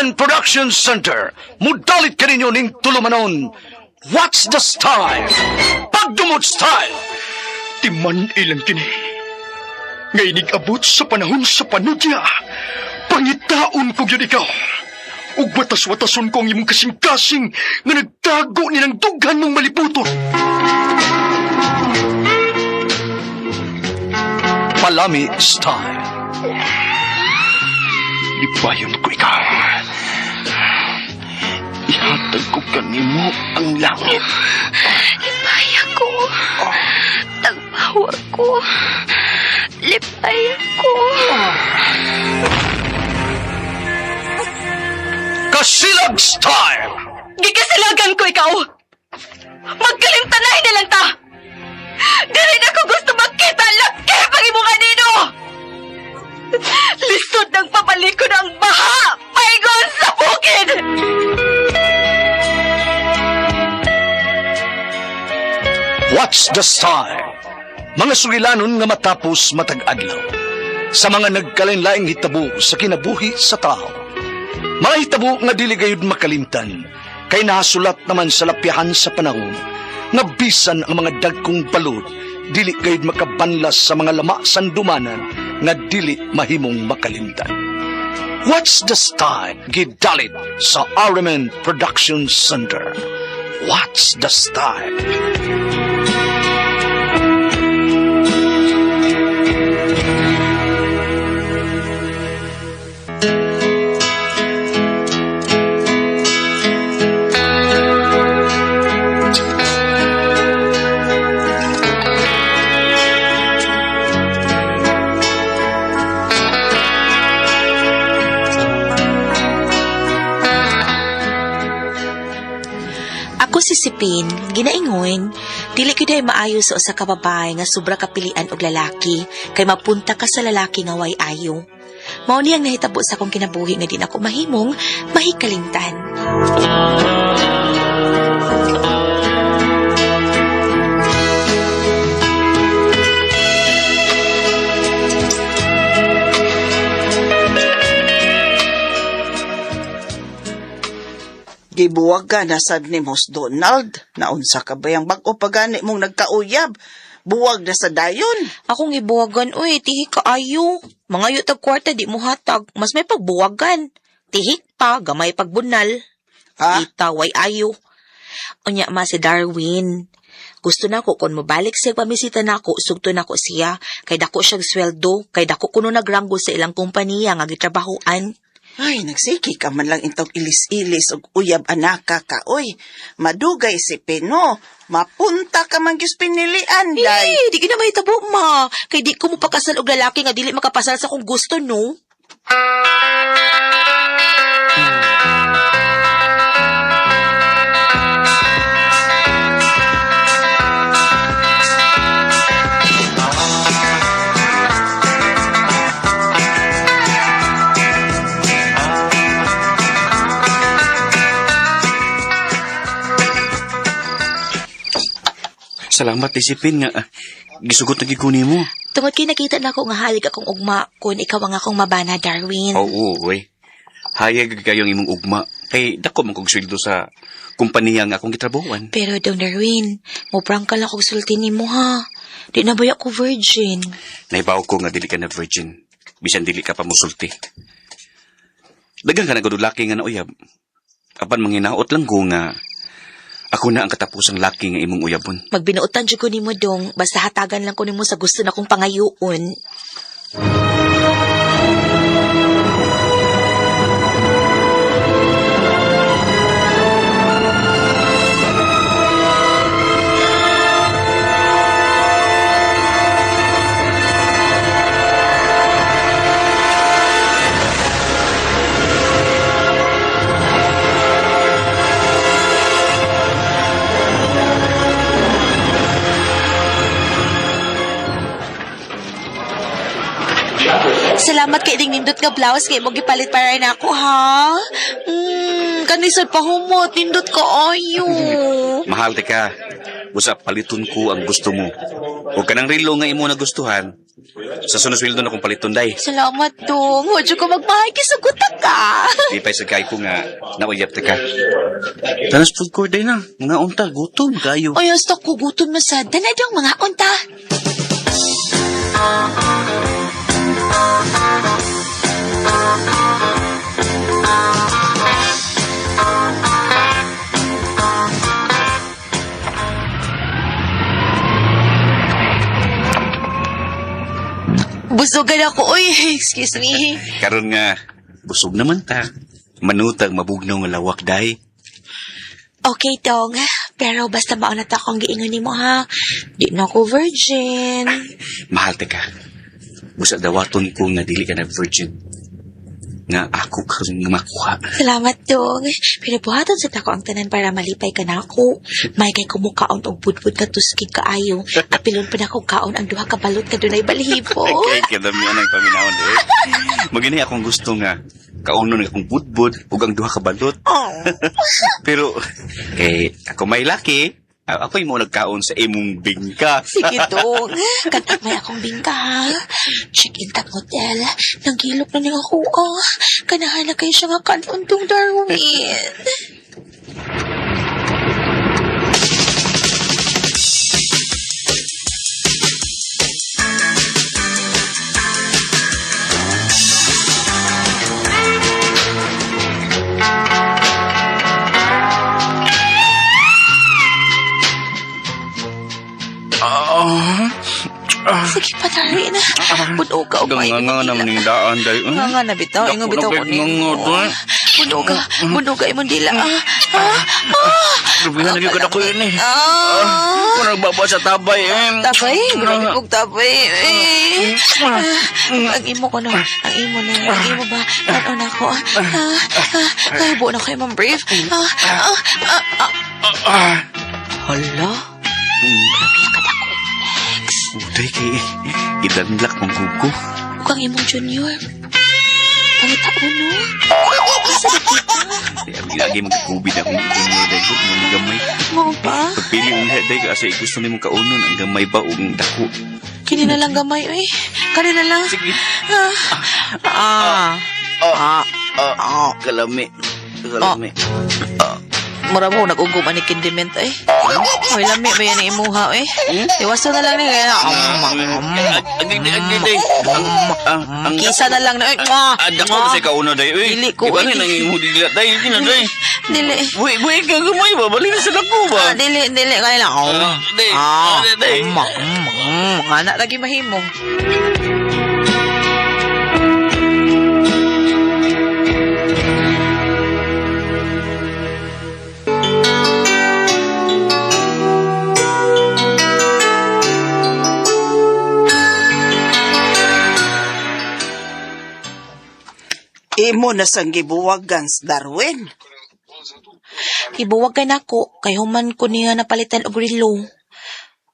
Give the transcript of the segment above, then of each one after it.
RMN Production Center. Mudalit ka ninyo ning tulumanon. What's the style? Pagdumot style. Timan ilang kini. Ngay abot sa panahon sa panudya. Pangitaon ko yun ikaw. Ug watas-watason ko ang imong kasing-kasing nga nagtago nilang dughan mong maliputon. Palami style. Lipayon ko ikaw. Ihatag ko kanimo ang langit. Lipaya ko. Tagpawa ko. Lipaya ko. Kasilag style. Gikasilagan ko ikaw. Magkalimtanay na lang ta. Dili na ko gusto makita laki pag imong anino. Lisod ng papalikod ang baha. Paigon sa bukid. What's the style? Mga sugilanon nga matapos matag-adlaw. Sa mga nagkalain-laing hitabo sa kinabuhi sa tao. Mga hitabo nga dili gayud makalimtan. Kay nasulat naman sa lapihan sa panahon. Nga bisan ang mga dagkong balod. Dili gayud makabanlas sa mga lama sandumanan. Nga dili mahimong makalimtan. What's the style? Gidalit sa RMN Production Center. What's the style? Ako si Sipin, ginaingon, dili gyud ay maayo sa usa ka babae nga sobra kapilian og lalaki, kay mapunta ka sa lalaki nga way ayo. Mao ni ang nahitabo sa akong kinabuhi nga di na ako mahimong mahikalimtan. Gibuwag ka na sad ni Mos Donald. Naunsa ka ba yung bag-o pagani mong nagkauyab? Buwag na sa dayon. Akong ibuwagan, uy, tihik ka ayo. Mga yutag kwarta di mo hatag, mas may pagbuwagan. Tihik pa, gamay pagbunal. Ha? Itaway ayo. Unya ma si Darwin. Gusto na ko kung mabalik siya pamisita na ako, sugto na ko siya. Kay dako siyang sweldo, kay dako kuno nagranggo sa ilang kumpanya nga gitrabahoan. Ay, nagsiki ka man lang itong ilis-ilis og uyab anaka ka. Uy, madugay si Pino. Mapunta ka man gyud pinilian, day. Di ka na mahitabo, ma. Kay di ko mo pakasal og lalaki nga dili makapasal sa kung gusto, no? Salamat, Isipin nga. Gisugot na gikuni mo. Tungod kay nakita na ako nga halig akong ugma kung ikaw ang akong mabana, Darwin. Oo, uy. Hayag kayong imong ugma. Kay dako man kong sweldo sa kumpanya nga akong gitrabahuan. Pero daw, Darwin, muprang ka lang kong sulti ni mo, ha? Di na ba ako virgin? Naibaw ko nga dili ka na virgin. Bisan dili ka pa musulti. Dagang ka na gadulaki nga nauyab. Apan manginaot lang ko nga ako na ang katapusang laki nga imong uyabon. Magbinuotan dyan ko ni mo, dong. Basta hatagan lang ko ni mo sa gusto na kong pangayuon. Salamat kay ding nindot nga blouse kay mo gipalit para na ako, ha? Kanisod pa humot, nindot ko ayo. Mahal te ka. Usap paliton ko ang gusto mo. O kanang relo nga imo nagustuhan, Sa sunod sweldo na kong paliton, day. Salamat, dong. Huwag ko magbahay kisugutan ka. Di pa sa kay ko nga, nauyap ka. Tanas food court, day na. Mga unta, gutom, kayo. Ay, hasta ko gutom na sa danadang mga unta. Busugan ako, uy. Excuse me. Karon nga, busog naman ta. Manutag, mabugnaw nga lawak, day. Okay, dong. Pero basta maunat akong giingon ni mo, ha? Di na ako virgin. Mahal ka. Busa dawaton ko nga dili ka na virgin. Nga ako ka rin makuha. Salamat, dong. Pero buhaton sa tako ang tanan para malipay ka na ako. May kay kumukaon og budbud ka tuskig kaayo. Apilon pa na ko kaon ang duha ka balot ka dunay balhibo. Kay kadamihan ang paminawon, day. Magini akong gusto nga, kaunon akong budbud, ug ang duha ka balot. Pero, kay ako may laki, ako'y mo nagkaon sa imong bingka. Sige, dong. Kanat may akong bingka, ha? Check-in tag hotel. Nanggilok na niya ako, ah. Kanahan na kayo siya nga kanuntong Darwin. Sige pa, Darwin. Puno ka, Gang umay. nga naman yung daan, day. Nga na, bitaw. Ingo bitaw ko ni. Puno ka, imong dila. Grabe nga naging kadako yun, eh. Kung Ah! nagbaba sa tabay, eh. Tabay? Grabe kong tabay. Ang imo ko na. Ang imo na. Ang imo ba? Ano na ako? Kahibo na kayo, ma'am brief. Hala? Grabe ka na ko. Uday kay idanlak mong kuko. Kang imong junior. Pangitaon, no? Asa na kita? Lagi magkakubid akong ikinyo, day ko. Mga gamay. Mo ba? Pagpili mo lahat, day, kasi gusto ni mong kaunon ang gamay ba o ang dako. Kini na lang gamay, eh. Kani na lang. Sige. Kalami. Kalami. Mura mo, nag-ugom ani kindiment, eh. May lami ba yan ang imuha, eh? Iwasan na lang ni kaya. Kisa na lang na, eh. Dako na sa kauno, day. Dili ko, Iba eh. rin ang imo dila, day. Hindi na, day. Dili. Buhay ka gamay ba? Balik na sa dako ba? Dili, kaya lang. Day. Day. Anak lagi mahimo. Imo na sang gibuwagan sa Darwin. Ibuwag ka na ko, kay human ko niya napalitan og relo.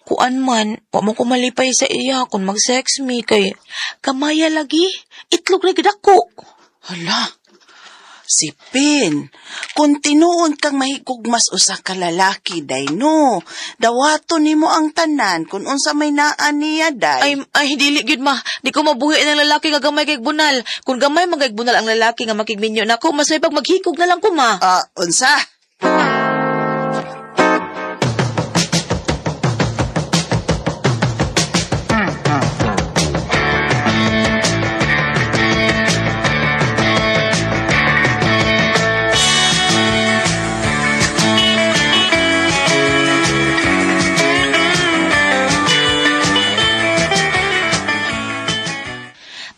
Kuan man, wa mo ko malipay sa iya kung mag-sex me, kay kamaya lagi, itlog na gid ako. Hala, si Pin, kung tinuon kang mahigugmas usa ka lalaki, day no, dawato nimo ang tanan kung unsa may naan niya, day. Ay, dili gyud ma. Di ko mabuhi ng lalaki nga gamay kay bunal. Kung gamay magay bunal ang lalaki nga makigminyo nako, mas may pag maghikog na lang ko ma. Unsa?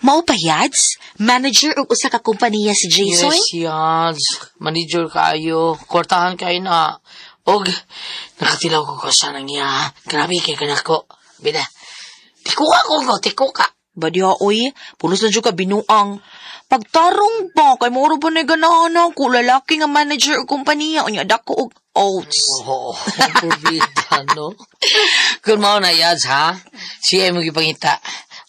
Mao pa yads? Manager og usa ka kompanya si Jason? Yes, Yads. Manager kayo. Kwartahan kayo na. Og, nakatilaw ko ko sa niya. Grabe kay kanako. Bida, tiko ka. Badya oy, pulos lang jud ka binuang. Pagtarong ba kay moro ba na ganahan ko lalaki nga manager og kompanya unya dako og oats. Oo, bida, no? Kung mao na, Yads, ha? Siya mo gipangita.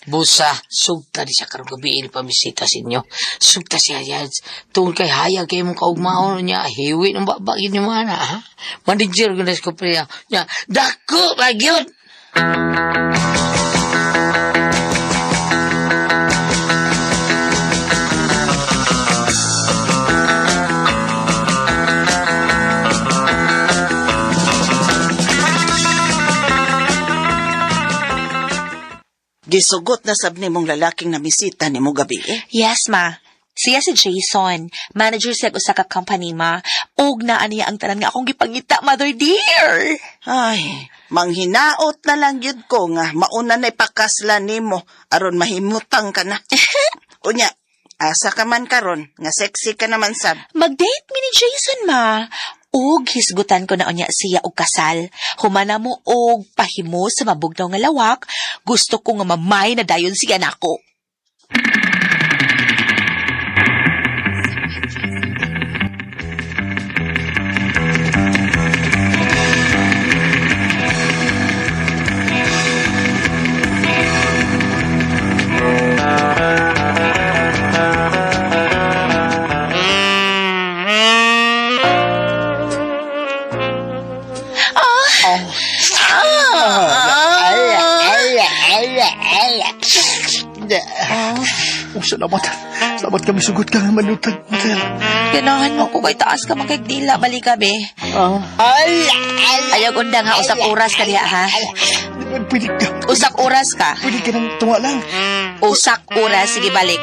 Busa, sugta di siya karong gabi pamisita sa inyo. Sugta siya, Yads. Tungkol kay hayag kayo mong kaugmaon niya. Hiwi ng babagin niyo mana, ha? Manager ko na sa kumpanya. Dako, lagi yun! Gisugot na sab nimong lalaking namisita nimo gabi eh. Yes, ma. Siya si Jason. Manager siya sa ka company, ma. Og naa niya ang tanan nga akong gipangita, mother dear. Ay, manghinaot na lang yun ko nga mauna na ipakasla nimo aron mahimutang ka na. Unya, asa ka man karon nga sexy ka naman sab. Mag-date mi ni Jason, ma. Og hisgutan ko na unya siya og kasal. Humana mo og pahimo sa mabugnaw nga lawak. Gusto ko nga mamay na dayon siya nako. Salamat. Salamat kami sugot ka nga manutag, hotel. Ganahan mo ko kay taas ka magkagdila, balik ka, be. Ayaw unda nga, usak oras ka diya, ha? Pwede ka. Usak oras ka. Pwede ka nang tunga lang. Usak oras, sige balik.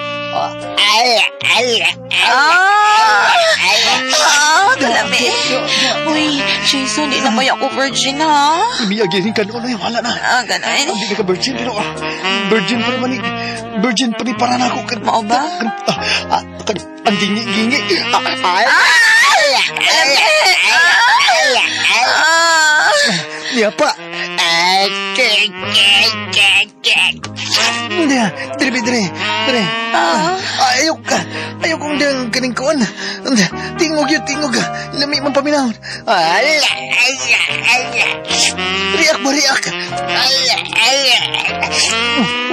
Kalami. Uy, Jason, di na mo ako virgin, ha? Imiyagirin ka noon ay wala na. Ganon. Hindi ka virgin, pero virgin pa naman virgin pa ni para na ako. Mao ba? Ang gingi-gingi. Niya pa. Dire. Ayok ka. Ayok kong dang kaning kuwan. Tingog yun. Lami man paminahon. Riak ba, riak?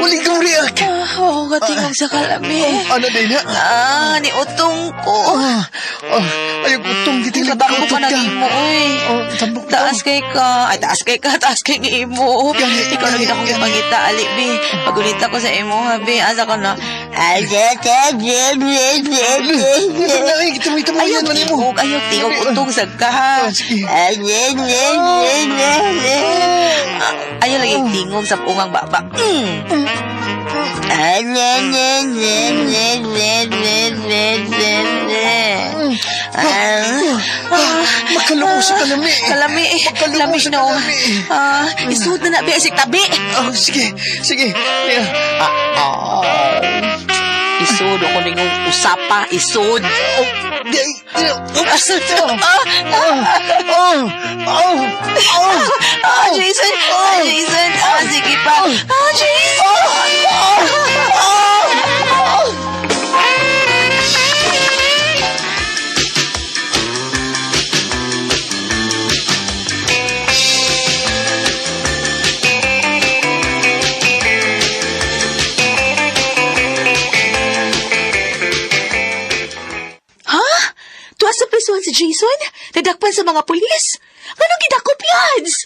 Uli kang riak. Oo, katingog sa kalami. Ano din na? Ni utong ko. Ayok utong giting Tatakbo pa na imo, uy. Tambok Taas kay ka. Ay, taas kay ni imo. Gani. Ikaw na akong ipangita, ali, be. Pagunita ko sa imo, ha, be. Asa ka na. Ayaw tingog utong sa ka, ha. Ayaw lagi tingog sa pungang baba. Makaloko sa kalami. Kalami, no. Isuot na be, asik tabi. Sige. Isod ako ningong usapa, isod. Jason. Sige pa. Jason. Tuwas sa prisuhan si Jason? Nadakpan sa mga pulis? Anong gidakop yads?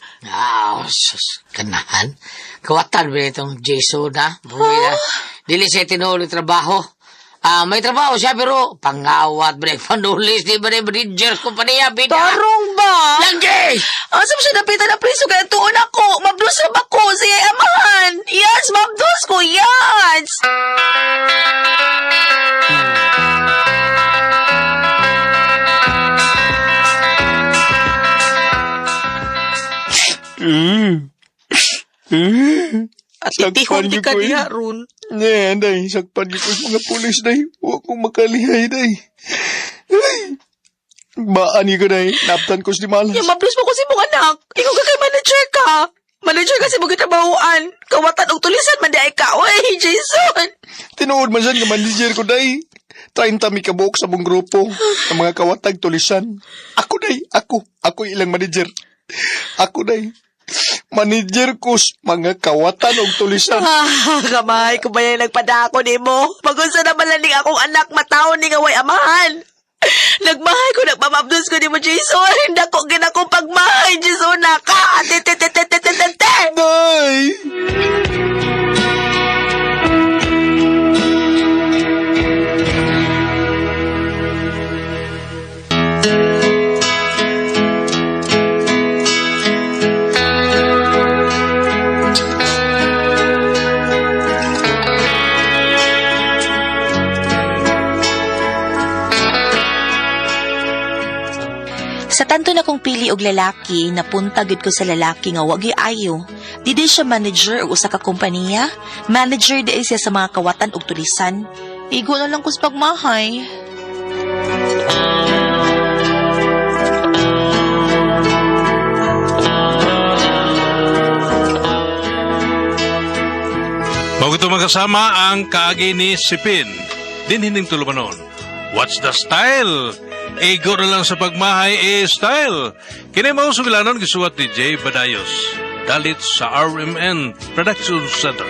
Sus, ganahan. Kawatan ba itong Jason, ha? Dili siya tinuloy trabaho. May trabaho siya, pero pangawat ba panulis, di ba manager ko pa niya, bida? Tarong ba? Langgi! Asam siya napitan na priso kaya tuon ako. Mabdos na ba ko siya amahan? Yes, mabdos ko, yes! At itihon di ka niya, Ron. Day, sakpan ko sa mga pulis, day. Huwag kong makalihay, day. Baani ka, day. Naptan ko si Malas. Yung mablos mo ko si mong anak. Ikaw ka kay manager ka. Manager ka si mga trabahoan. Kawatan og tulisan, manday ka. Uy, Jason. Tinuod man siya nga manager ko, day. 30 mi kabuk sa mong grupo. Ang mga kawatag tulisan. Ako, day. Ako ilang manager. Ako, day. Manager ko mga kawatan og tulisan. Kamay ko ba yung nagpadako ni mo? Pag-unsa naman lang akong anak mataon ni nga way amahan. Nagmahay ko, nagmamabdos ko ni mo, Jason. Dako ginakong pagmahay, Jason, naka. Day! Sa tanto na kong pili og lalaki, napunta gid ko sa lalaki nga wag ayo. Di din siya manager og usa ka kompanya. Manager di siya sa mga kawatan ug tulisan. Igo na lang ko sa pagmahay. Bago ito magkasama ang kaagi ni Sipin. Din hinding tulumanon. What's the style? Ego na lang sa pagmahay style. Kini mao sugilanon gisuwat ni Jay Badayos. Dalit sa RMN Production Center.